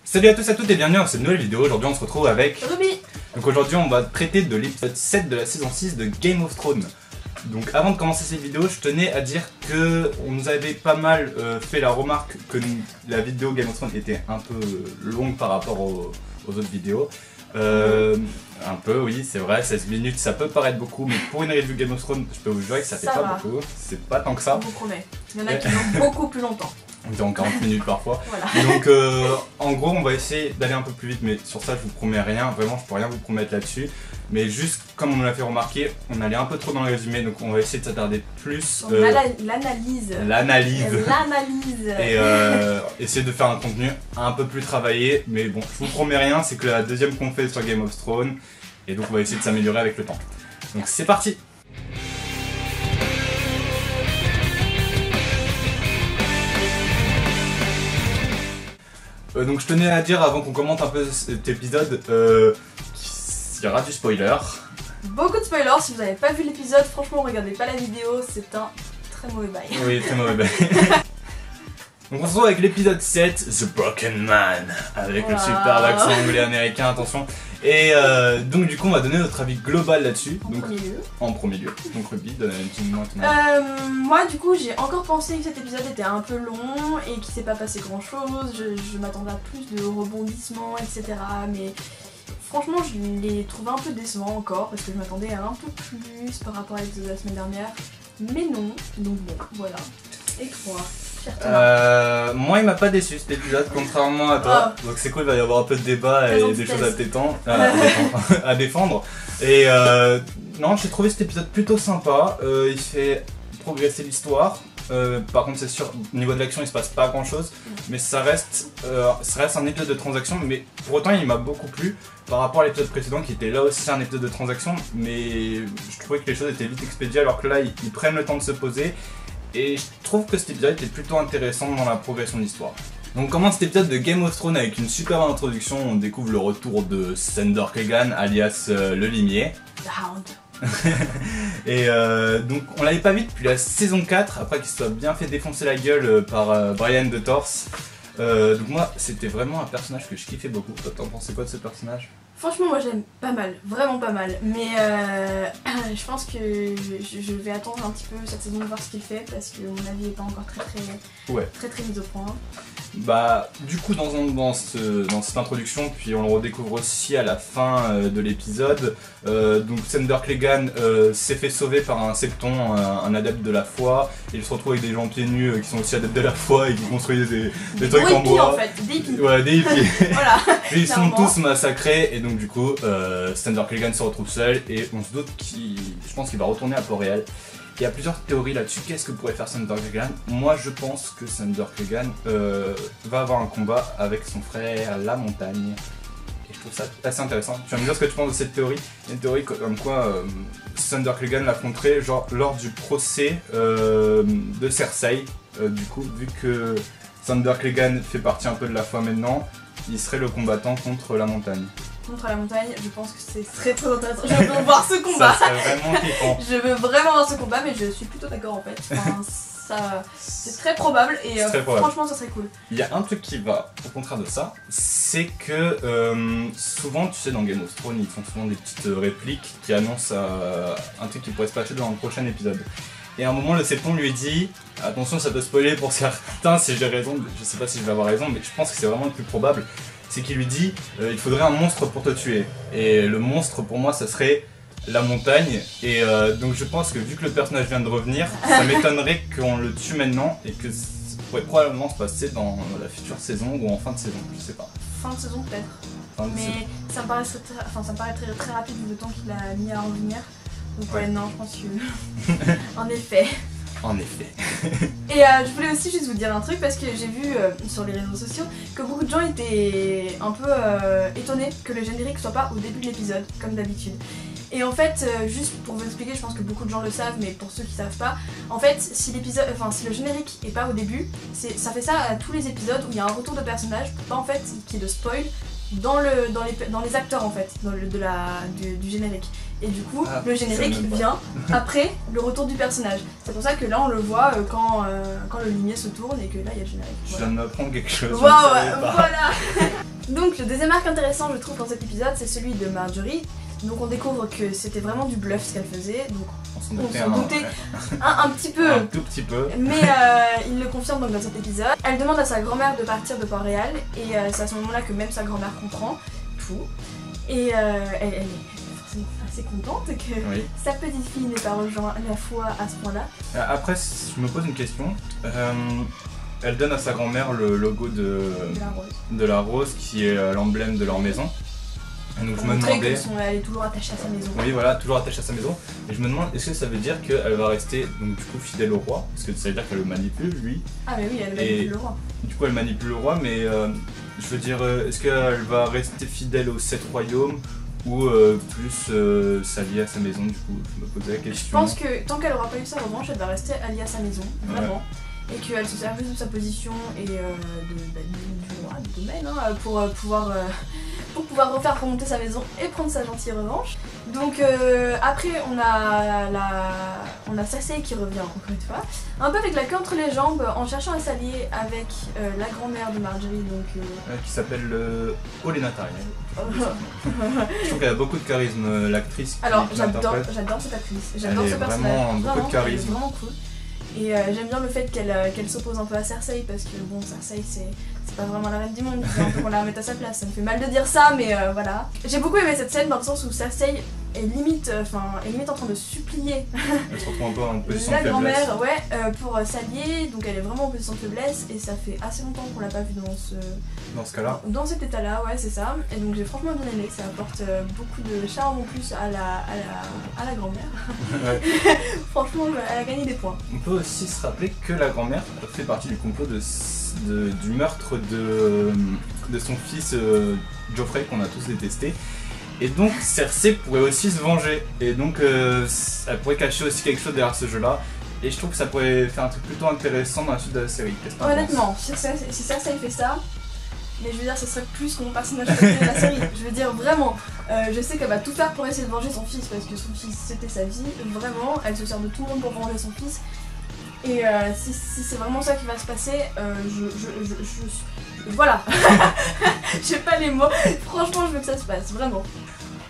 Salut à tous et à toutes et bienvenue dans cette nouvelle vidéo. Aujourd'hui on se retrouve avec Ruby. Donc aujourd'hui on va traiter de l'épisode 7 de la saison 6 de Game of Thrones. Donc avant de commencer cette vidéo, je tenais à dire que on nous avait pas mal fait la remarque que la vidéo Game of Thrones était un peu longue par rapport aux autres vidéos. Un peu, oui, c'est vrai, 16 minutes ça peut paraître beaucoup, mais pour une review Game of Thrones, je peux vous jurer que ça fait pas beaucoup, c'est pas tant que ça. On vous promet, il y en a qui ont beaucoup plus longtemps. Dans 40 minutes parfois. Voilà. Donc en gros on va essayer d'aller un peu plus vite, mais sur ça je vous promets rien, vraiment je peux rien vous promettre là-dessus. Mais juste comme on me l'a fait remarquer, on allait un peu trop dans le résumé, donc on va essayer de s'attarder plus. L'analyse. Et essayer de faire un contenu un peu plus travaillé, mais bon je vous promets rien, c'est que la deuxième qu'on fait sur Game of Thrones, et donc on va essayer de s'améliorer avec le temps. Donc c'est parti. Donc je tenais à dire avant qu'on commente un peu cet épisode qu'il y aura du spoiler. Beaucoup de spoilers, si vous n'avez pas vu l'épisode, franchement regardez pas la vidéo, c'est un très mauvais bail. Oui, très mauvais bail. Donc on se retrouve avec l'épisode 7, The Broken Man, avec le super accent anglais américain, attention. Et donc du coup on va donner notre avis global là-dessus. En premier lieu. Donc Ruby, donne un petit mot maintenant. Moi du coup j'ai encore pensé que cet épisode était un peu long et qu'il s'est pas passé grand chose. Je m'attendais à plus de rebondissements, etc. Mais franchement je l'ai trouvé un peu décevant encore parce que je m'attendais à un peu plus par rapport à l'épisode de la semaine dernière. Mais non, donc bon, voilà. Et toi? Moi il m'a pas déçu cet épisode, contrairement à toi. Donc c'est cool, il va y avoir un peu de débat et des choses à défendre. Et non, j'ai trouvé cet épisode plutôt sympa. Il fait progresser l'histoire. Par contre c'est sûr, au niveau de l'action il se passe pas grand chose, mais ça reste un épisode de transaction, mais pour autant il m'a beaucoup plu par rapport à l'épisode précédent qui était là aussi un épisode de transaction, mais je trouvais que les choses étaient vite expédiées alors que là ils prennent le temps de se poser. Et je trouve que cet épisode était plutôt intéressant dans la progression de l'histoire. Donc on commence cet épisode de Game of Thrones avec une super introduction, on découvre le retour de Sandor Clegane alias le limier. The Hound. Et donc on l'avait pas vu depuis la saison 4, après qu'il se soit bien fait défoncer la gueule par Brienne de Torse. Donc moi c'était vraiment un personnage que je kiffais beaucoup. Toi t'en pensais quoi de ce personnage? Franchement moi j'aime pas mal, vraiment pas mal, mais je pense que je vais attendre un petit peu cette saison de voir ce qu'il fait parce que mon avis est pas encore très mis au point. Bah du coup dans cette introduction, puis on le redécouvre aussi à la fin de l'épisode, donc Sandor Clegane s'est fait sauver par un septon, un adepte de la foi, et il se retrouve avec des gens pieds nus qui sont aussi adeptes de la foi et qui construisent des trucs en bois. En fait, des hippies. Ouais, des hippies. Voilà. Et ils sont tous massacrés et donc du coup Sandor Clegane se retrouve seul et on se doute je pense qu'il va retourner à Port-Réal. Il y a plusieurs théories là-dessus. Qu'est-ce que pourrait faire Sandor Clegane? Moi je pense que Sandor Clegane va avoir un combat avec son frère La Montagne. Et je trouve ça assez intéressant. Tu vas me dire ce que tu penses de cette théorie? Il y a une théorie comme quoi Sandor Clegane l'affronterait genre lors du procès de Cersei. Du coup, vu que Sandor Clegane fait partie un peu de la foi maintenant, il serait le combattant contre La Montagne. Contre La Montagne, je pense que c'est très intéressant. Je veux voir ce combat. Ça serait vraiment kiffant. Je veux vraiment voir ce combat, mais je suis plutôt d'accord en fait. Enfin, c'est très probable et franchement ça serait cool. Il y a un truc qui va au contraire de ça, c'est que souvent tu sais dans Game of Thrones ils font souvent des petites répliques qui annoncent un truc qui pourrait se passer dans le prochain épisode. Et à un moment le septon lui dit, attention ça peut spoiler pour certains si j'ai raison, je sais pas si je vais avoir raison, mais je pense que c'est vraiment le plus probable. C'est qu'il lui dit il faudrait un monstre pour te tuer. Et le monstre pour moi ça serait La Montagne. Et donc je pense que vu que le personnage vient de revenir, ça m'étonnerait qu'on le tue maintenant et que ça pourrait probablement se passer dans la future saison ou en fin de saison, je sais pas. Fin de saison peut-être. Mais ça me paraît très rapide le temps qu'il a mis à revenir. Donc ouais non je pense que... en effet. En effet. Et je voulais aussi juste vous dire un truc parce que j'ai vu sur les réseaux sociaux que beaucoup de gens étaient un peu étonnés que le générique soit pas au début de l'épisode, comme d'habitude. Et en fait, juste pour vous expliquer, je pense que beaucoup de gens le savent, mais pour ceux qui savent pas, en fait, si le générique est pas au début, ça fait ça à tous les épisodes où il y a un retour de personnage pour pas en fait qu'il y ait de spoil dans les acteurs en fait, du générique. Et du coup, le générique vient après le retour du personnage. C'est pour ça que là on le voit quand le limier se tourne et que là il y a le générique. Je viens de m'apprendre quelque chose. Wow, voilà. Donc le deuxième arc intéressant je trouve dans cet épisode c'est celui de Marjorie. Donc on découvre que c'était vraiment du bluff ce qu'elle faisait, donc on s'en doutait un petit peu, un tout petit peu, mais il le confirme donc dans cet épisode. Elle demande à sa grand-mère de partir de Port-Réal et c'est à ce moment là que même sa grand-mère comprend tout et elle est forcément assez contente que sa petite fille n'ait pas rejoint la foi à ce point là. Après je me pose une question, elle donne à sa grand-mère le logo de la rose qui est l'emblème de leur maison. Et donc je me demandais... Elle est toujours attachée à sa maison. Oui voilà, toujours attachée à sa maison. Et je me demande, est-ce que ça veut dire qu'elle va rester donc, du coup fidèle au roi? Parce que ça veut dire qu'elle le manipule lui. Ah mais oui, elle manipule le roi. Du coup elle manipule le roi, mais je veux dire, est-ce qu'elle va rester fidèle aux 7 royaumes ou plus s'allier à sa maison? Du coup je me posais la question. Je pense que tant qu'elle aura pas eu sa revanche, elle va rester alliée à sa maison, vraiment. Et qu'elle se sert juste de sa position et du roi, du domaine, hein, pour pouvoir refaire remonter sa maison et prendre sa gentille revanche. Donc après on a Cersei qui revient encore une fois, un peu avec la queue entre les jambes en cherchant à s'allier avec la grand-mère de Marjorie donc, qui s'appelle Olenna Tyrell. Je trouve qu'elle a beaucoup de charisme, l'actrice. Alors j'adore cette actrice, j'adore ce personnage, vraiment beaucoup de charisme. Elle est vraiment cool. Et j'aime bien le fait qu'elle s'oppose un peu à Cersei parce que bon, Cersei c'est pas vraiment la reine du monde, il faut un peu qu'on la remette à sa place. Ça me fait mal de dire ça, mais voilà. J'ai beaucoup aimé cette scène dans le sens où Cersei est limite en train de supplier elle se retrouve un peu en position de la faiblesse. grand-mère pour s'allier, donc elle est vraiment en position de faiblesse et ça fait assez longtemps qu'on l'a pas vue dans ce cas-là. Dans cet état-là, ouais c'est ça. Et donc j'ai franchement bien aimé, ça apporte beaucoup de charme en plus à la grand-mère. Ouais. Franchement, elle a gagné des points. On peut aussi se rappeler que la grand-mère fait partie du complot du meurtre de son fils Joffrey qu'on a tous détesté. Et donc Cersei pourrait aussi se venger. Et donc elle pourrait cacher aussi quelque chose derrière ce jeu-là. Et je trouve que ça pourrait faire un truc plutôt intéressant dans la suite de la série. Honnêtement, si Cersei fait ça, mais je veux dire, ce serait plus que mon personnage préféré de la série. Je veux dire, vraiment, je sais qu'elle va tout faire pour essayer de venger son fils parce que son fils c'était sa vie. Vraiment, elle se sert de tout le monde pour venger son fils. Et si c'est vraiment ça qui va se passer, voilà. J'ai pas les mots. Franchement, je veux que ça se passe, vraiment.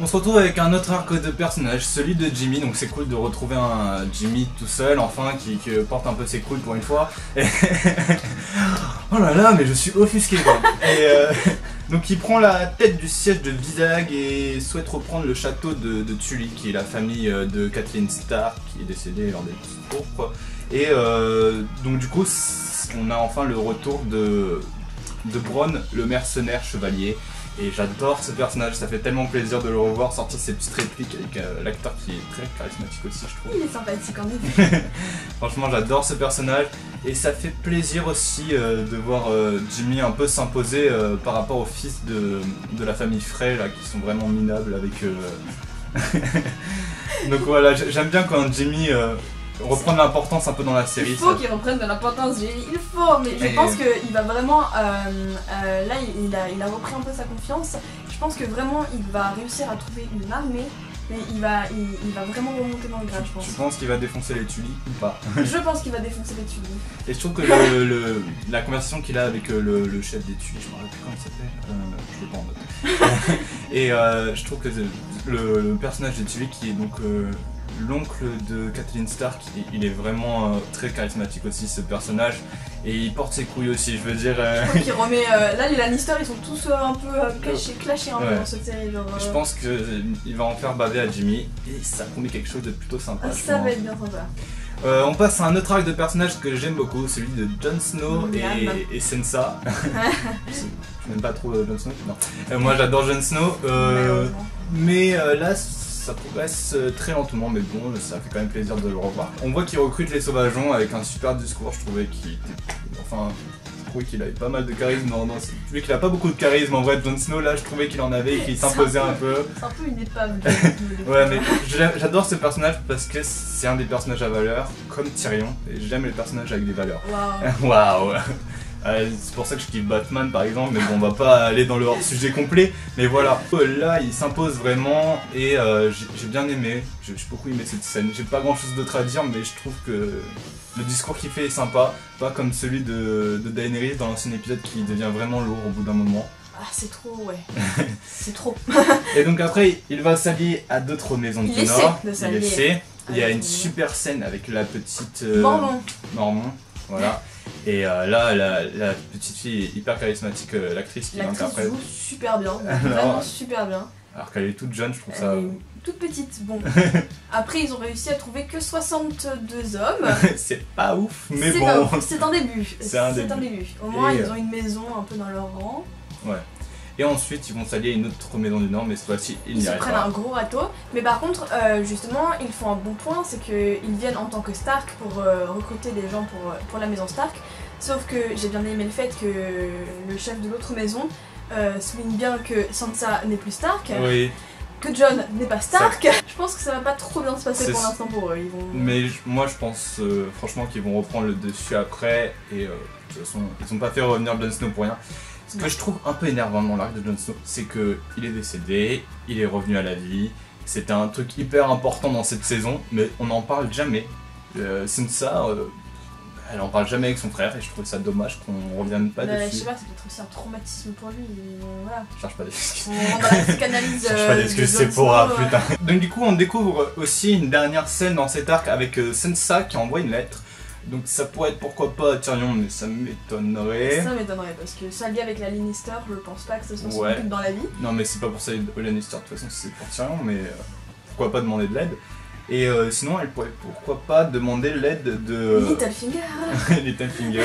On se retrouve avec un autre arc de personnage, celui de Jimmy, donc c'est cool de retrouver un Jimmy tout seul, enfin, qui porte un peu ses couilles pour une fois. Et oh là là, mais je suis offusqué quoi. Et donc il prend la tête du siège de Vizag et souhaite reprendre le château de Tully, qui est la famille de Catelyn Stark, qui est décédée lors des pourpres. Et donc du coup, on a enfin le retour de Bronn, le mercenaire chevalier. Et j'adore ce personnage, ça fait tellement plaisir de le revoir sortir ses petites répliques avec l'acteur qui est très charismatique aussi, je trouve. Il est sympathique en effet. Franchement, j'adore ce personnage et ça fait plaisir aussi de voir Jimmy un peu s'imposer par rapport aux fils de la famille Frey là, qui sont vraiment minables avec... Donc voilà, j'aime bien quand Jimmy... reprendre l'importance un peu dans la série. Il faut qu'il reprenne de l'importance, il faut, mais je pense qu'il va vraiment, là il a repris un peu sa confiance, je pense que vraiment il va réussir à trouver une armée, mais il va vraiment remonter dans le grade je pense. Tu penses qu'il va défoncer les Tully ou pas? Je pense qu'il va défoncer les Tully. Et je trouve que la conversation qu'il a avec le chef des Tully, je me rappelle plus comment il s'appelle, je l'ai pas en note. Et je trouve que le personnage des Tully qui est donc... l'oncle de Catelyn Stark, il est vraiment très charismatique aussi ce personnage et il porte ses couilles aussi, je veux dire. Je crois qu'il remet. Là les Lannister ils sont tous un peu clashés un peu dans cette série. Genre, je pense qu'il va en faire baver à Jimmy et ça promet quelque chose de plutôt sympa. Ça va être bien sympa. On passe à un autre arc de personnage que j'aime beaucoup, celui de Jon Snow et Sansa. Je n'aime pas trop Jon Snow, non. Moi j'adore Jon Snow, mais là ça progresse très lentement, mais bon, ça fait quand même plaisir de le revoir. On voit qu'il recrute les sauvageons avec un super discours, je trouvais qu'il avait pas mal de charisme je trouvais qu'il a pas beaucoup de charisme en vrai. Jon Snow là, je trouvais qu'il en avait et qu'il s'imposait un peu. C'est un peu une épave. Ouais, mais j'adore ce personnage parce que c'est un des personnages à valeur, comme Tyrion, et j'aime les personnages avec des valeurs. Waouh. C'est pour ça que je kiffe Batman par exemple, mais bon, on va pas aller dans le hors-sujet complet. Mais voilà, là il s'impose vraiment et j'ai bien aimé, j'ai beaucoup aimé cette scène. J'ai pas grand chose d'autre à dire, mais je trouve que le discours qu'il fait est sympa, pas comme celui de Daenerys dans l'ancien épisode qui devient vraiment lourd au bout d'un moment. Ah, c'est trop, ouais. C'est trop. Et donc après, il va s'allier à d'autres maisons du Nord. Il essaie. Il y a une super scène avec la petite Mormon, voilà. Et là, la petite fille est hyper charismatique, l'actrice qui l'interprète. L'actrice joue super bien, vraiment super bien. Alors qu'elle est toute jeune, je trouve ça... toute petite, bon. Après, ils ont réussi à trouver que 62 hommes. C'est pas ouf, mais bon... C'est un début. C'est un début. Au moins, ils ont une maison un peu dans leur rang. Ouais. Et ensuite, ils vont s'allier à une autre maison du Nord, mais cette fois-ci, ils n'y arrivent pas. Ils se prennent un gros râteau. Mais par contre, justement, ils font un bon point, c'est qu'ils viennent en tant que Stark pour recruter des gens pour la maison Stark. Sauf que j'ai bien aimé le fait que le chef de l'autre maison souligne bien que Sansa n'est plus Stark. Oui. Que Jon n'est pas Stark. Je pense que ça va pas trop bien se passer pour l'instant pour eux. Mais moi je pense franchement qu'ils vont reprendre le dessus après et de toute façon ils ont pas fait revenir Jon Snow pour rien. Ce que je trouve un peu énervant dans l'arc de Jon Snow, c'est qu'il est décédé, il est revenu à la vie, c'était un truc hyper important dans cette saison, mais on n'en parle jamais. Sansa, elle en parle jamais avec son frère et je trouve ça dommage qu'on revienne pas dessus. Je sais pas, c'est peut-être aussi un traumatisme pour lui, voilà. Je cherche pas d'excuses. On a la psychanalyse. Je cherche pas d'excuses, c'est pour putain. Donc du coup on découvre aussi une dernière scène dans cet arc avec Sansa qui envoie une lettre. Donc ça pourrait être pourquoi pas Tyrion, mais ça m'étonnerait. Ça m'étonnerait parce que ça lié avec la Lannister, je pense pas que ça soit son but dans la vie. Non mais c'est pas pour ça aux Lannister, de toute façon c'est pour Tyrion, mais pourquoi pas demander de l'aide. Et sinon elle pourrait pourquoi pas demander l'aide de... Littlefinger. Littlefinger.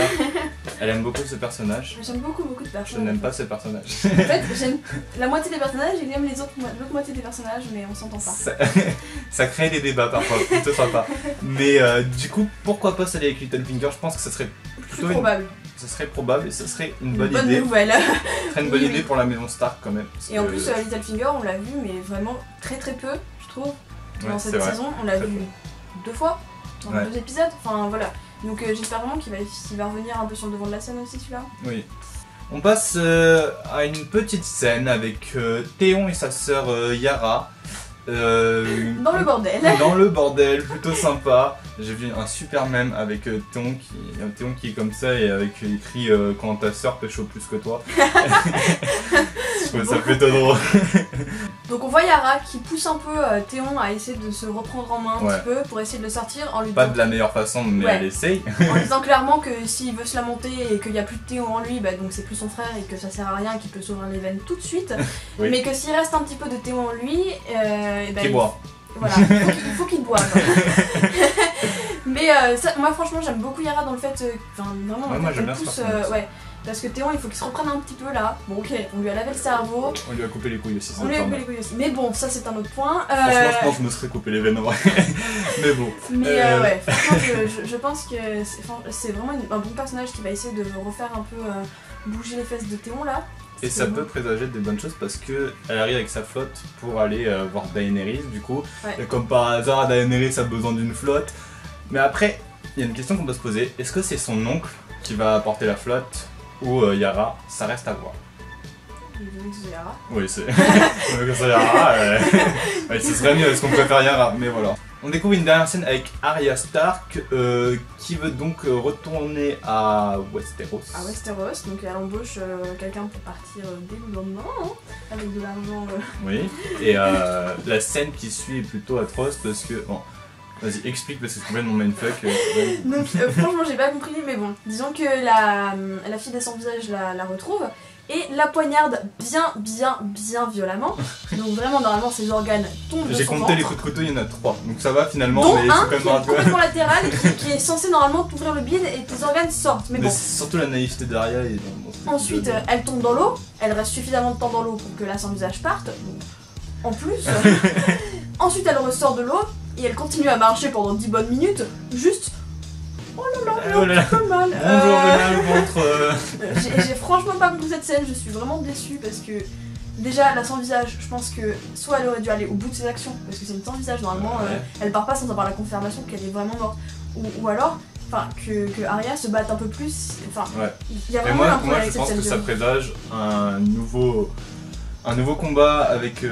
Elle aime beaucoup ce personnage. J'aime beaucoup de personnages. Je n'aime pas ce personnage. En fait j'aime la moitié des personnages et j'aime l'autre moitié des personnages mais on s'entend pas. Ça crée des débats parfois, plutôt sympa. Mais du coup pourquoi pas s'aller avec Littlefinger, je pense que ça serait plutôt probable. Ça serait probable et ça serait une bonne idée. Nouvelle. Ce serait une bonne idée pour la maison Stark quand même. Et en plus Littlefinger on l'a vu mais vraiment très peu je trouve. Dans cette saison, on l'a vu 2 fois, dans 2 épisodes, enfin voilà. Donc j'espère vraiment qu'il va revenir un peu sur le devant de la scène aussi celui-là. Oui. On passe à une petite scène avec Théon et sa sœur Yara. Dans le bordel. Dans le bordel, plutôt sympa. J'ai vu un super mème avec Théon qui est comme ça et avec écrit quand ta sœur pécho plus que toi. Je trouve ça plutôt drôle. Donc on voit Yara qui pousse un peu Théon à essayer de se reprendre en main un petit peu pour essayer de le sortir en lui pas de la meilleure façon mais elle essaye. En disant clairement que s'il veut se la monter et qu'il n'y a plus de Théon en lui, bah, donc c'est plus son frère et que ça sert à rien et qu'il peut s'ouvrir les veines tout de suite. Mais que s'il reste un petit peu de Théon en lui, qu'il boit. Voilà, il faut qu'il boive. Mais moi franchement j'aime beaucoup Yara dans le fait, vraiment moi j'aime bien pousse, parce que Théon il faut qu'il se reprenne un petit peu là. Bon ok, on lui a lavé le cerveau. On lui a coupé les couilles aussi. Mais bon, ça c'est un autre point. Franchement je pense que je me serais coupé les veines en vrai. Mais bon. Mais ouais, franchement je pense que c'est vraiment un bon personnage qui va essayer de refaire un peu bouger les fesses de Théon là. Et ça peut présager des bonnes choses parce que elle arrive avec sa flotte pour aller voir Daenerys du coup. Et comme par hasard Daenerys a besoin d'une flotte. Mais après, il y a une question qu'on peut se poser. Est-ce que c'est son oncle qui va apporter la flotte ou Yara? Ça reste à voir. C'est Yara. Oui, c'est Yara. Ce serait mieux, est-ce qu'on préfère Yara? Mais voilà. On découvre une dernière scène avec Arya Stark qui veut donc retourner à Westeros. À Westeros, donc elle embauche quelqu'un pour partir dès le lendemain, avec de l'argent. Oui, et la scène qui suit est plutôt atroce parce que... Bon, vas-y, explique parce que c'est complètement mindfuck. Donc franchement j'ai pas compris, mais bon, disons que la fille des sans visage la retrouve. Et la poignarde bien violemment. Donc vraiment normalement ses organes tombent de son ventre. J'ai compté les coups de couteau, il y en a 3. Donc ça va finalement, dont mais un c'est quand même complètement latéral qui est censé normalement t'ouvrir le bide et tes organes sortent. Mais bon. C'est surtout la naïveté d'Arya. Ensuite elle tombe dans l'eau, elle reste suffisamment de temps dans l'eau pour que la sans visage parte. Donc, en plus. Ensuite elle ressort de l'eau et elle continue à marcher pendant 10 bonnes minutes. Juste. Oh là là, j'ai mal. Bonjour, le ventre. J'ai franchement pas compris cette scène, je suis vraiment déçue parce que déjà la sans visage, je pense que soit elle aurait dû aller au bout de ses actions parce que c'est une sans visage normalement, elle part pas sans avoir la confirmation qu'elle est vraiment morte, ou alors que Arya se batte un peu plus, il y a vraiment un problème avec cette scène. Moi je pense que ça présage un nouveau un nouveau combat avec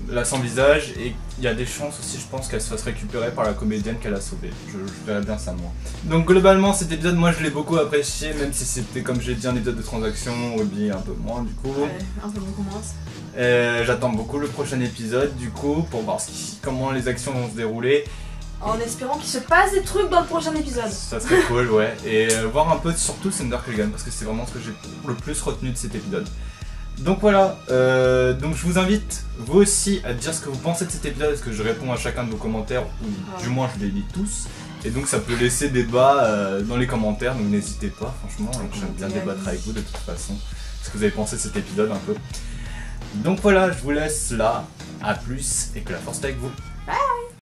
la sans visage, et il y a des chances aussi, je pense, qu'elle se fasse récupérer par la comédienne qu'elle a sauvée. Je verrais bien ça, moi. Donc globalement, cet épisode, moi je l'ai beaucoup apprécié, même si c'était, comme j'ai dit, un épisode de transaction, Ruby un peu moins du coup. Ouais, un peu beaucoup moins. J'attends beaucoup le prochain épisode du coup, pour voir comment les actions vont se dérouler. En espérant qu'il se passe des trucs dans le prochain épisode. Ça serait cool, ouais. Et voir un peu surtout Thunder Clegane, parce que c'est vraiment ce que j'ai le plus retenu de cet épisode. Donc voilà, donc je vous invite, vous aussi, à dire ce que vous pensez de cet épisode, parce que je réponds à chacun de vos commentaires, ou du moins je les lis tous. Et donc ça peut laisser débat dans les commentaires, donc n'hésitez pas, franchement, j'aime bien débattre avec vous de toute façon. Ce que vous avez pensé de cet épisode un peu. Donc voilà, je vous laisse là, à plus, et que la force est avec vous.